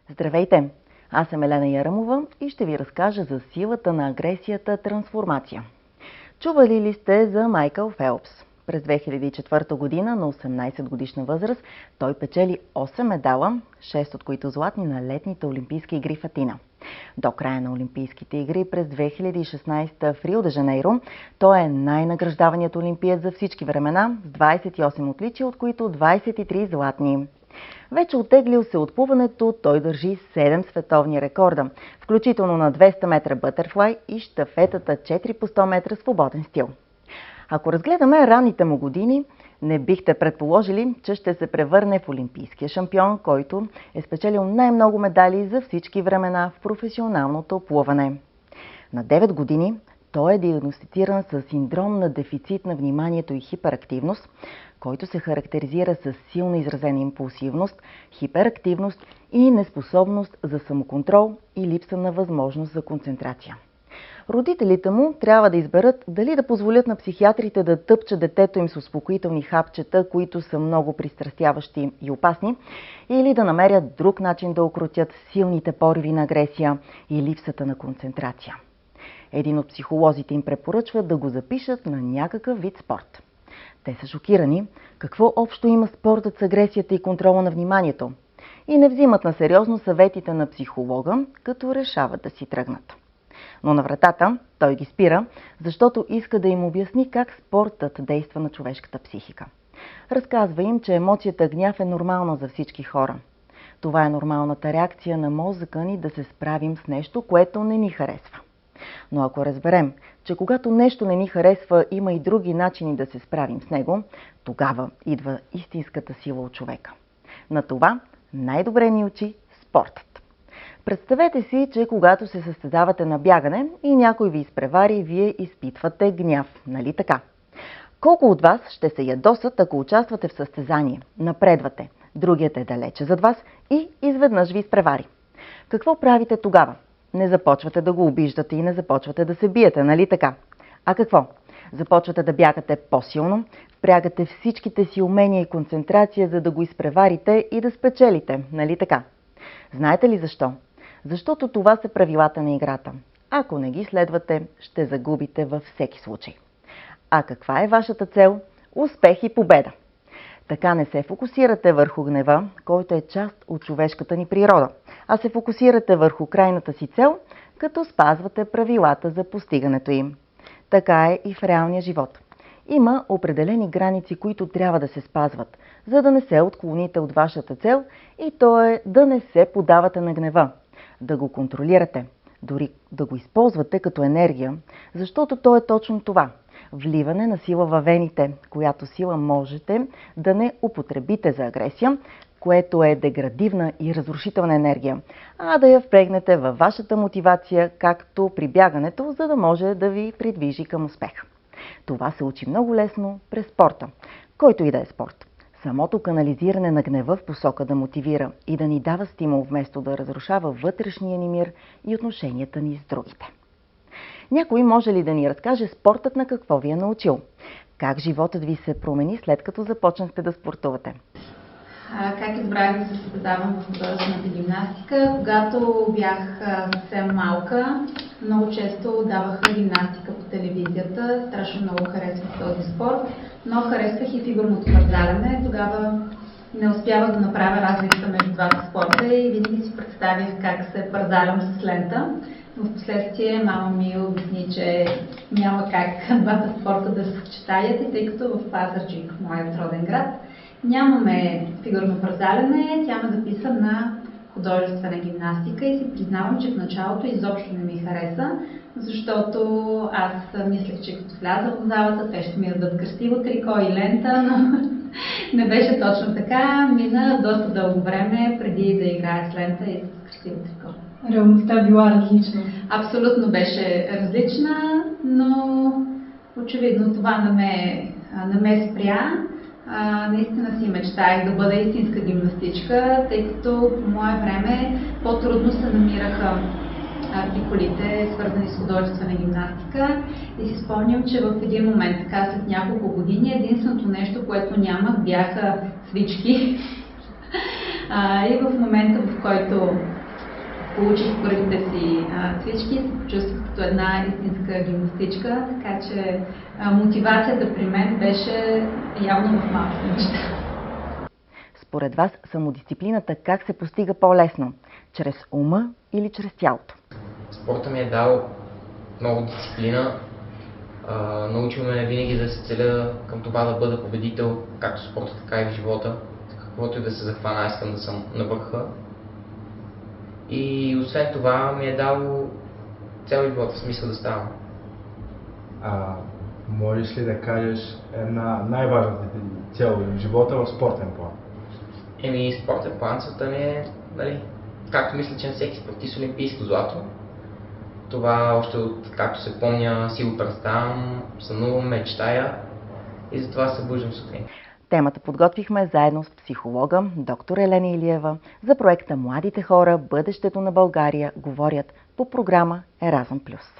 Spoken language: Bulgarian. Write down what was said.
Здравейте! Аз съм Елена Ярамова и ще ви разкажа за силата на агресията трансформация. Чували ли сте за Майкъл Фелпс? През 2004 година на 18 годишна възраст той печели 8 медала, 6 от които златни на летните Олимпийски игри в Атина. До края на Олимпийските игри през 2016 в Рио де Жанейро той е най-награждаваният олимпиец за всички времена с 28 отличия, от които 23 златни. Вече оттеглил се от плуването, той държи 7 световни рекорда, включително на 200 метра бътърфлай и щафетата 4 по 100 метра свободен стил. Ако разгледаме ранните му години, не бихте предположили, че ще се превърне в олимпийския шампион, който е спечелил най-много медали за всички времена в професионалното плуване. На 9 години той е диагностициран с синдром на дефицит на вниманието и хиперактивност, който се характеризира с силно изразена импулсивност, хиперактивност и неспособност за самоконтрол и липса на възможност за концентрация. Родителите му трябва да изберат дали да позволят на психиатрите да тъпчат детето им с успокоителни хапчета, които са много пристрастяващи и опасни, или да намерят друг начин да укротят силните пориви на агресия и липсата на концентрация. Един от психолозите им препоръчва да го запишат на някакъв вид спорт. Те са шокирани какво общо има спортът с агресията и контрола на вниманието и не взимат на сериозно съветите на психолога, като решават да си тръгнат. Но на вратата той ги спира, защото иска да им обясни как спортът действа на човешката психика. Разказва им, че емоцията гняв е нормална за всички хора. Това е нормалната реакция на мозъка ни да се справим с нещо, което не ни харесва. Но ако разберем, че когато нещо не ни харесва, има и други начини да се справим с него, тогава идва истинската сила от човека. На това най-добре ни учи спортът. Представете си, че когато се състезавате на бягане и някой ви изпревари, вие изпитвате гняв, нали така? Колко от вас ще се ядосат, ако участвате в състезание, напредвате, другият е далече зад вас и изведнъж ви изпревари? Какво правите тогава? Не започвате да го обиждате и не започвате да се биете, нали така? А какво? Започвате да бягате по-силно, впрягате всичките си умения и концентрация, за да го изпреварите и да спечелите, нали така? Знаете ли защо? Защото това са правилата на играта. Ако не ги следвате, ще загубите във всеки случай. А каква е вашата цел? Успех и победа! Така не се фокусирате върху гнева, който е част от човешката ни природа, а се фокусирате върху крайната си цел, като спазвате правилата за постигането им. Така е и в реалния живот. Има определени граници, които трябва да се спазват, за да не се отклоните от вашата цел, и то е да не се подавате на гнева, да го контролирате, дори да го използвате като енергия, защото то е точно това – вливане на сила във вените, която сила можете да не употребите за агресия, което е деградивна и разрушителна енергия, а да я впрегнете във вашата мотивация, както при бягането, за да може да ви придвижи към успех. Това се учи много лесно през спорта, който и да е спорт. Самото канализиране на гнева в посока да мотивира и да ни дава стимул, вместо да разрушава вътрешния ни мир и отношенията ни с другите. Някой може ли да ни разкаже спортът на какво ви е научил? Как животът ви се промени след като започнахте да спортувате? Как избрах да се състезавам в художествената гимнастика? Когато бях съвсем малка, много често даваха гимнастика по телевизията. Страшно много харесвах този спорт, но харесвах и фигурното пързаляне. Тогава не успявах да направя разлика между двата спорта и винаги си представях как се пързалям с лента. В последствие мама ми обясни, че няма как двата спорта да се съчетаят, и тъй като в Пазарджик, моят роден град, нямаме фигурно пързаляне, тя ме записа на художествена гимнастика и си признавам, че в началото изобщо не ми хареса, защото аз мислех, че като вляза в залата, те ще ми дадат красиво трико и лента, но не беше точно така. Мина доста дълго време преди да играя с лента и с красиво трико. Реалността била различна. Абсолютно беше различна, но очевидно това не ме спря. Наистина си мечтаях да бъда истинска гимнастичка, тъй като по мое време по-трудно се намираха артикулите, свързани с художествена гимнастика. И си спомням, че в един момент, така след няколко години, единственото нещо, което нямах, бяха свички. И в момента, в който получих първите си цвички, се почувствах като една истинска гимнастичка, така че мотивацията при мен беше явно в малките неща. Според вас самодисциплината как се постига по-лесно? Чрез ума или чрез тялото? Спорта ми е дал много дисциплина. Научил ме винаги да се целя към това да бъда победител, както в спорта, така и в живота. Каквото и да се захвана, искам да съм на върха. И освен това ми е дал цял живот, в смисъл да ставам. Можеш ли да кажеш една най-важната ти цел в живота в спортен план? Спортен план, целта ми е, както мисля, че на всеки спортист, олимпийско злато. Това още от както се помня си го представям, сънувам, мечтая и затова се събуждам сутрин. Темата подготвихме заедно с психолога доктор Елена Илиева за проекта "Младите хора, бъдещето на България" говорят по програма Еразъм Плюс.